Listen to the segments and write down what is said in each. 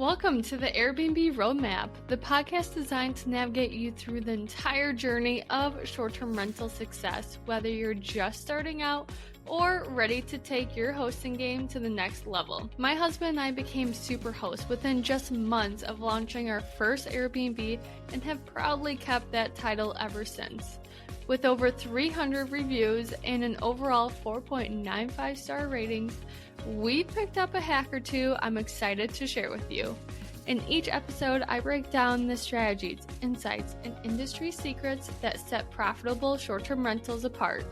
Welcome to the Airbnb Roadmap, the podcast designed to navigate you through the entire journey of short-term rental success, whether you're just starting out or ready to take your hosting game to the next level. My husband and I became super hosts within just months of launching our first Airbnb and have proudly kept that title ever since. With over 300 reviews and an overall 4.95 star ratings, we picked up a hack or two I'm excited to share with you. In each episode, I break down the strategies, insights, and industry secrets that set profitable short-term rentals apart.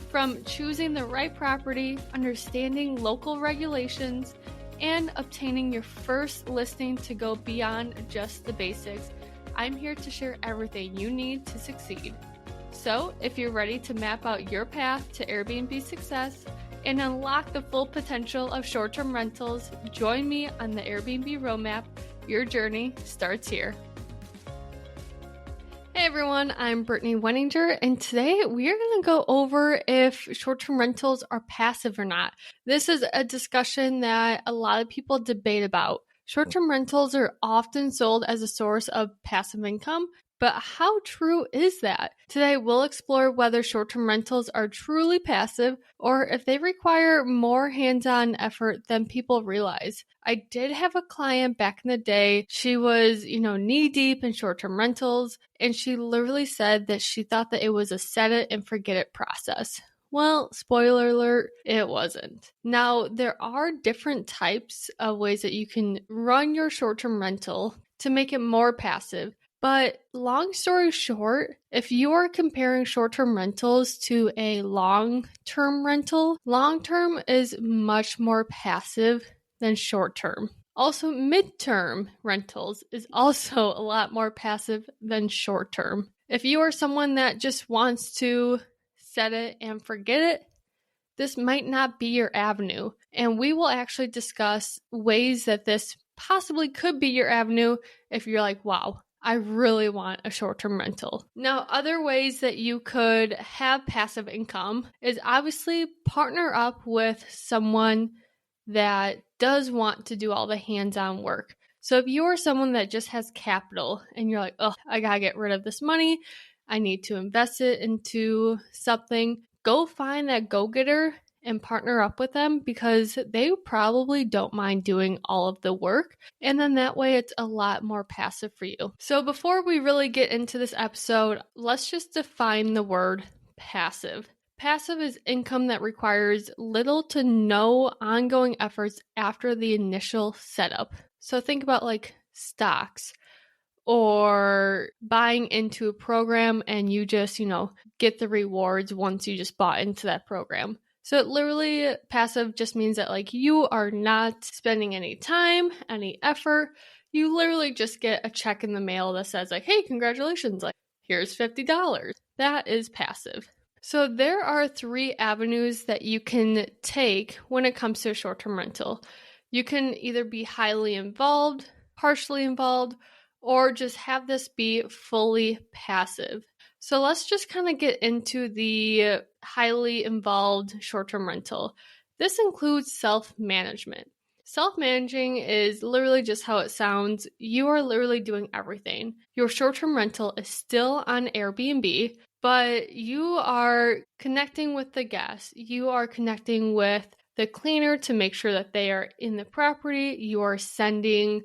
From choosing the right property, understanding local regulations, and obtaining your first listing to go beyond just the basics, I'm here to share everything you need to succeed. So, if you're ready to map out your path to Airbnb success and unlock the full potential of short-term rentals, join me on the Airbnb Roadmap. Your journey starts here. Hey everyone, I'm Brittany Wenninger, and today we are going to go over if short-term rentals are passive or not. This is a discussion that a lot of people debate about. Short-term rentals are often sold as a source of passive income, but how true is that? Today, we'll explore whether short-term rentals are truly passive or if they require more hands-on effort than people realize. I did have a client back in the day. She was, knee-deep in short-term rentals, and she literally said that she thought that it was a set-it-and-forget-it process. Well, spoiler alert, it wasn't. Now, there are different types of ways that you can run your short-term rental to make it more passive. But long story short, if you are comparing short-term rentals to a long-term rental, long-term is much more passive than short-term. Also, mid-term rentals is also a lot more passive than short-term. If you are someone that just wants to set it and forget it, this might not be your avenue. And we will actually discuss ways that this possibly could be your avenue if you're like, wow, I really want a short-term rental. Now, other ways that you could have passive income is obviously partner up with someone that does want to do all the hands-on work. So if you're someone that just has capital and you're like, oh, I gotta get rid of this money, I need to invest it into something, go find that go-getter and partner up with them because they probably don't mind doing all of the work. And then that way it's a lot more passive for you. So before we really get into this episode, let's just define the word passive. Passive is income that requires little to no ongoing efforts after the initial setup. So think about like stocks or buying into a program and you just, get the rewards once you just bought into that program. So it literally, passive just means that like you are not spending any time, any effort. You literally just get a check in the mail that says like, hey, congratulations, like here's $50. That is passive. So there are 3 avenues that you can take when it comes to a short-term rental. You can either be highly involved, partially involved, or just have this be fully passive. So let's just kind of get into the highly involved short-term rental. This includes self-management. Self-managing is literally just how it sounds. You are literally doing everything. Your short-term rental is still on Airbnb, but you are connecting with the guests. You are connecting with the cleaner to make sure that they are in the property. You are sending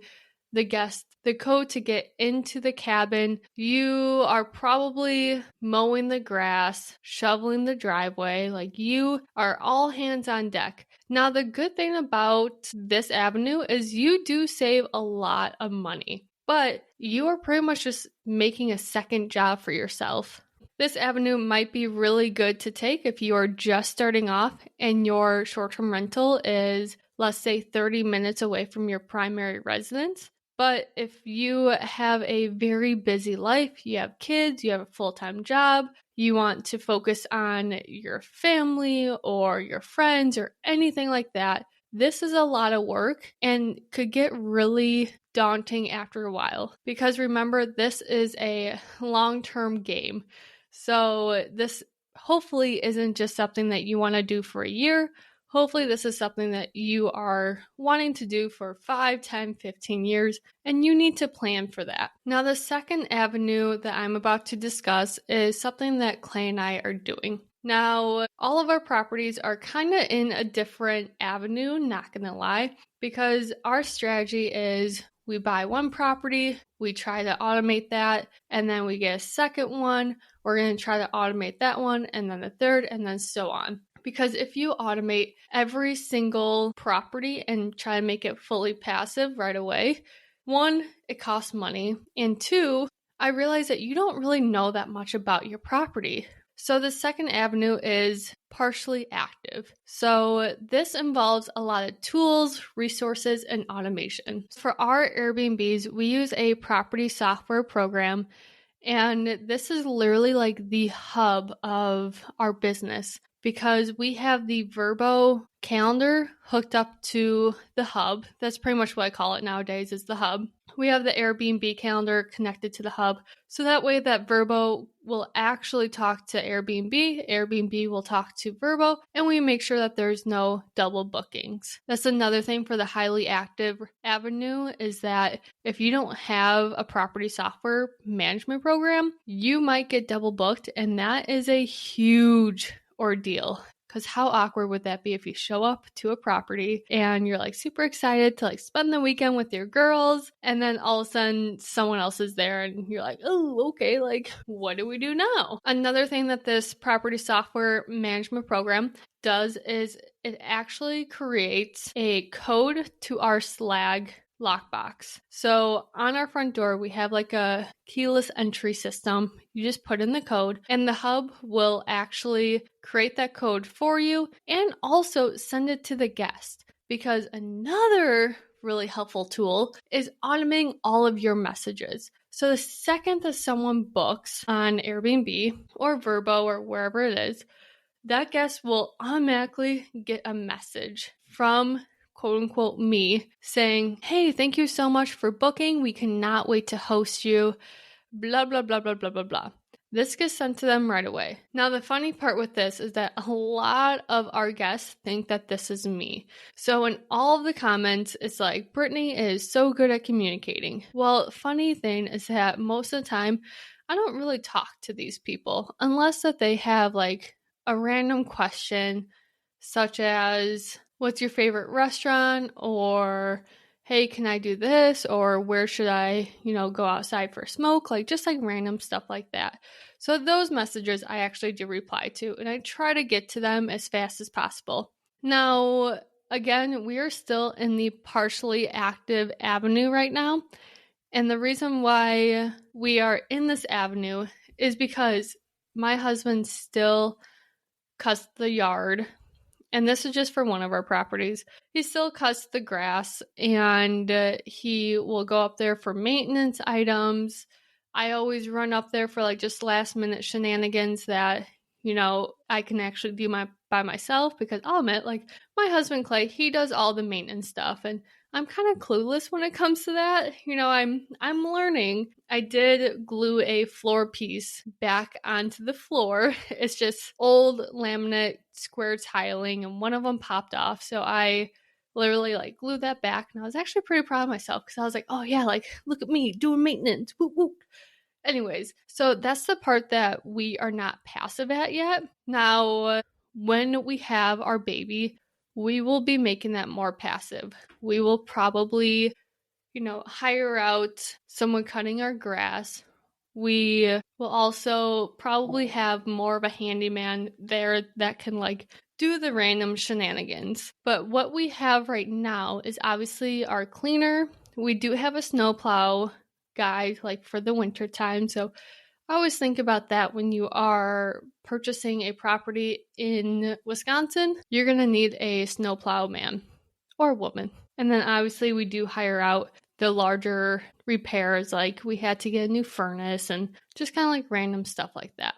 the guests the code to get into the cabin. You are probably mowing the grass, shoveling the driveway. Like you are all hands on deck. Now, the good thing about this avenue is you do save a lot of money, but you are pretty much just making a second job for yourself. This avenue might be really good to take if you are just starting off and your short-term rental is, let's say, 30 minutes away from your primary residence. But if you have a very busy life, you have kids, you have a full-time job, you want to focus on your family or your friends or anything like that, this is a lot of work and could get really daunting after a while. Because remember, this is a long-term game. So this hopefully isn't just something that you want to do for a year. hopefully this is something that you are wanting to do for 5, 10, 15 years, and you need to plan for that. Now, the second avenue that I'm about to discuss is something that Clay and I are doing. Now, all of our properties are kind of in a different avenue, not gonna lie, because our strategy is we buy one property, we try to automate that, and then we get a second one, we're going to try to automate that one, and then the third, and then so on. Because if you automate every single property and try to make it fully passive right away, one, it costs money, and two, I realize that you don't really know that much about your property. So the second avenue is partially active. So this involves a lot of tools, resources, and automation. For our Airbnbs, we use a property software program, and this is literally like the hub of our business because we have the Vrbo calendar hooked up to the hub. That's pretty much what I call it nowadays, is the hub. We have the Airbnb calendar connected to the hub. So that way that Vrbo will actually talk to Airbnb, Airbnb will talk to Vrbo, and we make sure that there's no double bookings. That's another thing for the highly active avenue, is that if you don't have a property software management program, you might get double booked, and that is a huge ordeal. Because how awkward would that be if you show up to a property and you're like super excited to like spend the weekend with your girls, and then all of a sudden someone else is there and you're like, oh, okay, like what do we do now? Another thing that this property software management program does is it actually creates a code to our Slag lockbox. So on our front door, we have like a keyless entry system. You just put in the code and the hub will actually create that code for you and also send it to the guest. Because another really helpful tool is automating all of your messages. So the second that someone books on Airbnb or Vrbo or wherever it is, that guest will automatically get a message from quote unquote me saying, hey, thank you so much for booking. We cannot wait to host you. Blah, blah, blah, blah, blah, blah, blah. This gets sent to them right away. Now, the funny part with this is that a lot of our guests think that this is me. So in all of the comments, it's like, Brittany is so good at communicating. Well, funny thing is that most of the time, I don't really talk to these people unless that they have like a random question such as, what's your favorite restaurant? Or, hey, can I do this? Or where should I, go outside for a smoke? Like just like random stuff like that. So those messages I actually do reply to, and I try to get to them as fast as possible. Now, again, we are still in the partially active avenue right now. And the reason why we are in this avenue is because my husband still cuts the yard. And this is just for one of our properties. He still cuts the grass, and he will go up there for maintenance items. I always run up there for like just last minute shenanigans that, I can actually do by myself, because I'll admit, like my husband Clay, he does all the maintenance stuff, and I'm kind of clueless when it comes to that. I'm learning. I did glue a floor piece back onto the floor. It's just old laminate square tiling, and one of them popped off. So I literally like glued that back, and I was actually pretty proud of myself because I was like, oh yeah, like look at me doing maintenance. Whoop, whoop. Anyways, so that's the part that we are not passive at yet. Now, when we have our baby, we will be making that more passive. We will probably, hire out someone cutting our grass. We will also probably have more of a handyman there that can like do the random shenanigans. But what we have right now is obviously our cleaner. We do have a snowplow guy like for the winter time. So I always think about that when you are purchasing a property in Wisconsin. You're going to need a snowplow man or woman. And then obviously we do hire out the larger repairs, like we had to get a new furnace and just kind of like random stuff like that.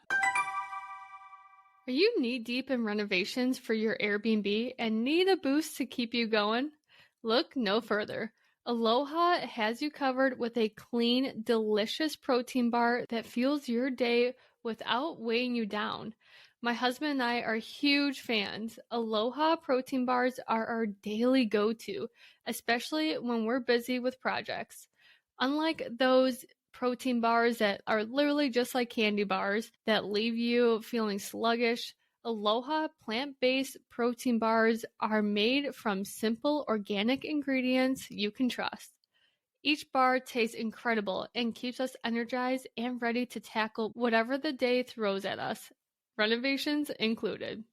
Are you knee deep in renovations for your Airbnb and need a boost to keep you going? Look no further. Aloha has you covered with a clean, delicious protein bar that fuels your day without weighing you down. My husband and I are huge fans. Aloha protein bars are our daily go-to, especially when we're busy with projects. Unlike those protein bars that are literally just like candy bars that leave you feeling sluggish, Aloha plant-based protein bars are made from simple organic ingredients you can trust. Each bar tastes incredible and keeps us energized and ready to tackle whatever the day throws at us, renovations included.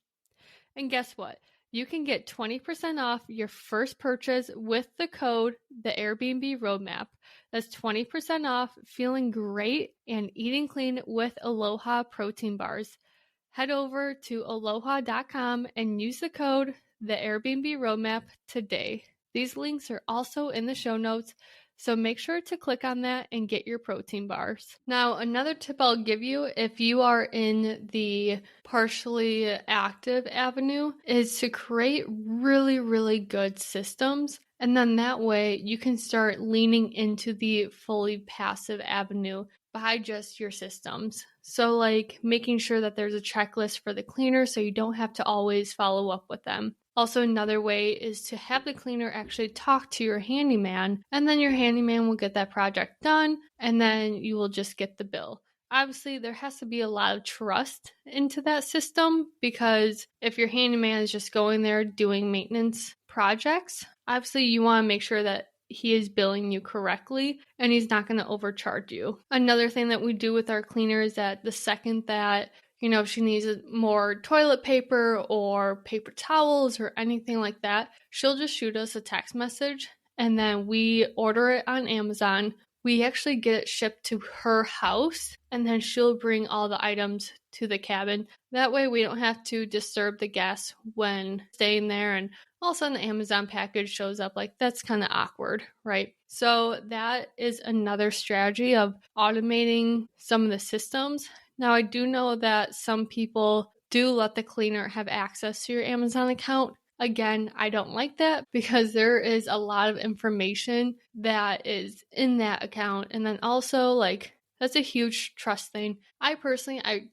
And guess what? You can get 20% off your first purchase with the code the Airbnb Roadmap. That's 20% off feeling great and eating clean with Aloha protein bars. Head over to aloha.com and use the code the Airbnb Roadmap today. These links are also in the show notes, so make sure to click on that and get your protein bars. Now, another tip I'll give you if you are in the partially active avenue is to create really, really good systems. And then that way you can start leaning into the fully passive avenue by just your systems. So like making sure that there's a checklist for the cleaner so you don't have to always follow up with them. Also, another way is to have the cleaner actually talk to your handyman, and then your handyman will get that project done, and then you will just get the bill. Obviously, there has to be a lot of trust into that system because if your handyman is just going there doing maintenance projects, obviously you want to make sure that he is billing you correctly and he's not going to overcharge you. Another thing that we do with our cleaner is that the second that if she needs more toilet paper or paper towels or anything like that, she'll just shoot us a text message and then we order it on Amazon. We actually get it shipped to her house and then she'll bring all the items to the cabin. That way we don't have to disturb the guests when staying there and all of a sudden the Amazon package shows up. Like, that's kind of awkward, right? So that is another strategy of automating some of the systems. Now, I do know that some people do let the cleaner have access to your Amazon account. Again, I don't like that because there is a lot of information that is in that account. And then also, like, that's a huge trust thing. I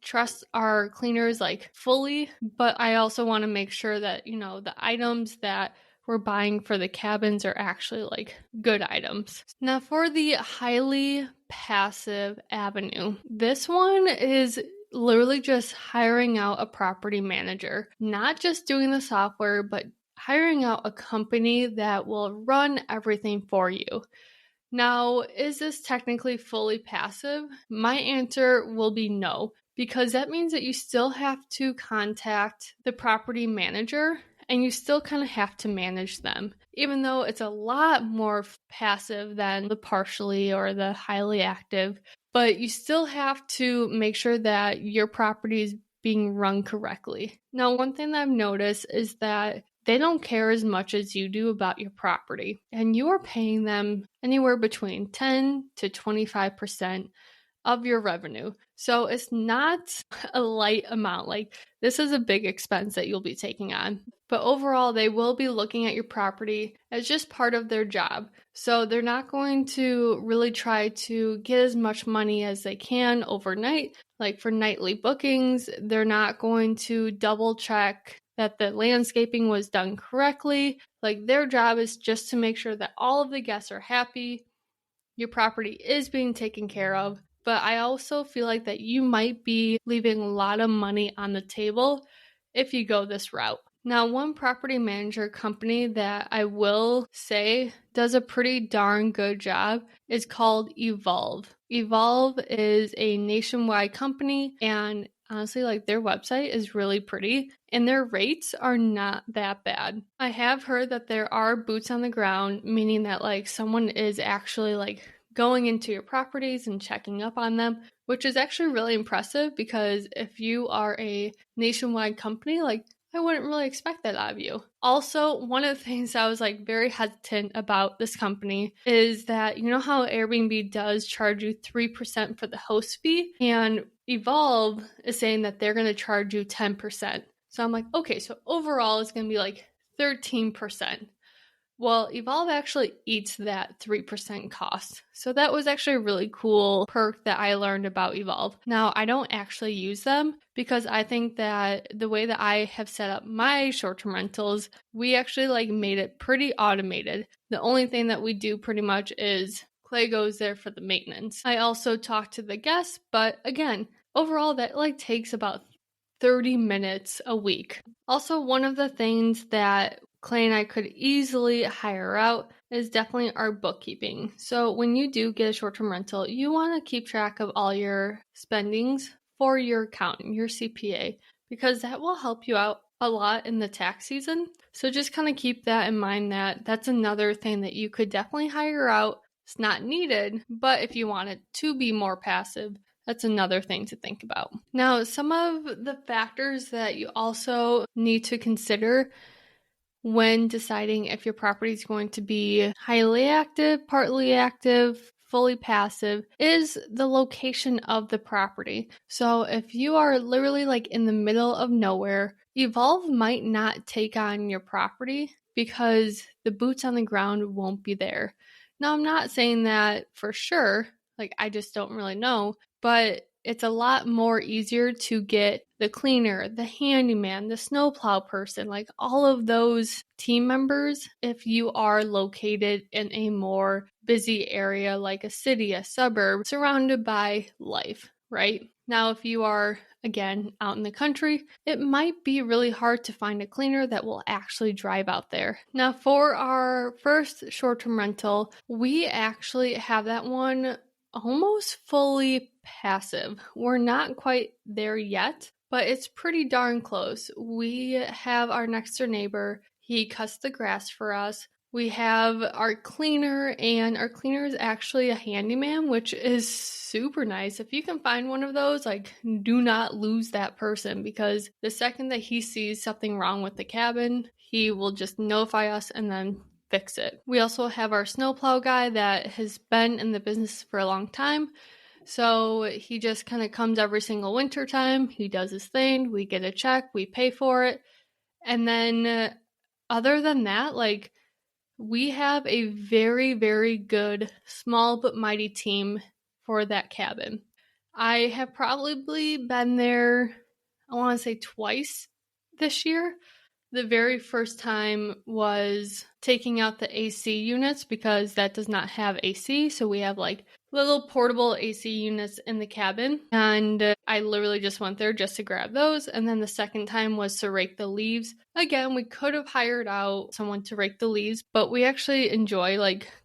trust our cleaners like fully, but I also want to make sure that, the items that we're buying for the cabins are actually like good items. Now, for the highly passive avenue, this one is literally just hiring out a property manager, not just doing the software, but hiring out a company that will run everything for you. Now, is this technically fully passive? My answer will be no, because that means that you still have to contact the property manager and you still kind of have to manage them, even though it's a lot more passive than the partially or the highly active. But you still have to make sure that your property is being run correctly. Now, one thing that I've noticed is that they don't care as much as you do about your property, and you are paying them anywhere between 10 to 25% of your revenue. So it's not a light amount. Like, this is a big expense that you'll be taking on. But overall, they will be looking at your property as just part of their job. So they're not going to really try to get as much money as they can overnight. Like for nightly bookings, they're not going to double check that the landscaping was done correctly. Like, their job is just to make sure that all of the guests are happy, your property is being taken care of. But I also feel like that you might be leaving a lot of money on the table if you go this route. Now, one property manager company that I will say does a pretty darn good job is called Evolve. Evolve is a nationwide company, and honestly, like, their website is really pretty and their rates are not that bad. I have heard that there are boots on the ground, meaning that like someone is actually like going into your properties and checking up on them, which is actually really impressive because if you are a nationwide company, like, I wouldn't really expect that out of you. Also, one of the things I was like very hesitant about this company is that, how Airbnb does charge you 3% for the host fee, and Evolve is saying that they're going to charge you 10%. So I'm like, okay, so overall it's going to be like 13%. Well, Evolve actually eats that 3% cost. So that was actually a really cool perk that I learned about Evolve. Now, I don't actually use them because I think that the way that I have set up my short-term rentals, we actually made it pretty automated. The only thing that we do pretty much is Clay goes there for the maintenance. I also talk to the guests, but again, overall that takes about 30 minutes a week. Also, one of the things that Clay and I could easily hire out is definitely our bookkeeping. So when you do get a short-term rental, you want to keep track of all your spendings for your accountant, your CPA, because that will help you out a lot in the tax season. So just kind of keep that in mind, that that's another thing that you could definitely hire out. It's not needed, but if you want it to be more passive, that's another thing to think about. Now, some of the factors that you also need to consider when deciding if your property is going to be highly active, partly active, fully passive is the location of the property. So if you are literally in the middle of nowhere, Evolve might not take on your property because the boots on the ground won't be there. Now, I'm not saying that for sure, I just don't really know, but it's a lot more easier to get the cleaner, the handyman, the snowplow person, all of those team members if you are located in a more busy area like a city, a suburb, surrounded by life, right? Now, if you are, again, out in the country, it might be really hard to find a cleaner that will actually drive out there. Now, for our first short-term rental, we actually have that one almost fully passive. We're not quite there yet, but it's pretty darn close. We have our next door neighbor. He cuts the grass for us. We have our cleaner, and our cleaner is actually a handyman, which is super nice. If you can find one of those, do not lose that person, because the second that he sees something wrong with the cabin, he will just notify us and then fix it. We also have our snowplow guy that has been in the business for a long time. So he just kind of comes every single winter time. He does his thing. We get a check. We pay for it. And then other than that, we have a very, very good small but mighty team for that cabin. I have probably been there, I want to say twice this year. The very first time was taking out the AC units because that does not have AC. So we have little portable AC units in the cabin. And I literally just went there just to grab those. And then the second time was to rake the leaves. Again, we could have hired out someone to rake the leaves, but we actually enjoy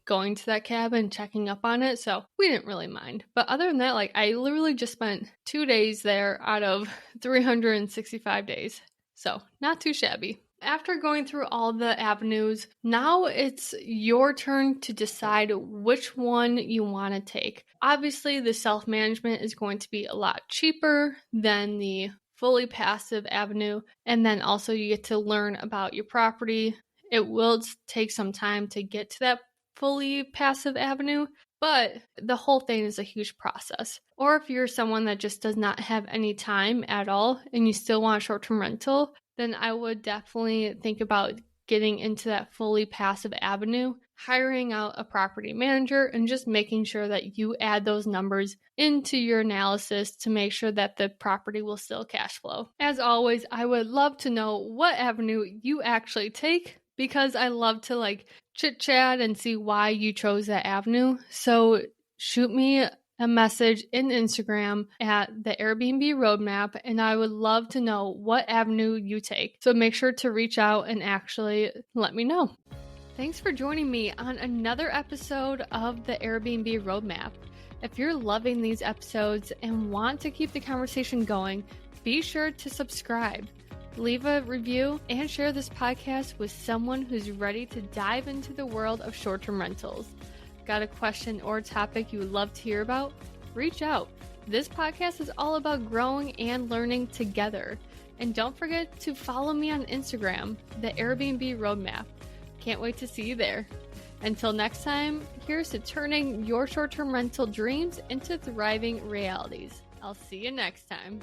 going to that cabin, checking up on it. So we didn't really mind. But other than that, I literally just spent 2 days there out of 365 days. So not too shabby. After going through all the avenues, now it's your turn to decide which one you want to take. Obviously, the self-management is going to be a lot cheaper than the fully passive avenue. And then also you get to learn about your property. It will take some time to get to that fully passive avenue, but the whole thing is a huge process. Or if you're someone that just does not have any time at all and you still want a short-term rental, then I would definitely think about getting into that fully passive avenue, hiring out a property manager, and just making sure that you add those numbers into your analysis to make sure that the property will still cash flow. As always, I would love to know what avenue you actually take, because I love to chit chat and see why you chose that avenue. So shoot me a message in Instagram at the Airbnb Roadmap, and I would love to know what avenue you take. So make sure to reach out and actually let me know. Thanks for joining me on another episode of the Airbnb Roadmap. If you're loving these episodes and want to keep the conversation going, be sure to subscribe, leave a review, and share this podcast with someone who's ready to dive into the world of short-term rentals. Got a question or topic you would love to hear about? Reach out. This podcast is all about growing and learning together. And don't forget to follow me on Instagram, the Airbnb Roadmap. Can't wait to see you there. Until next time, here's to turning your short-term rental dreams into thriving realities. I'll see you next time.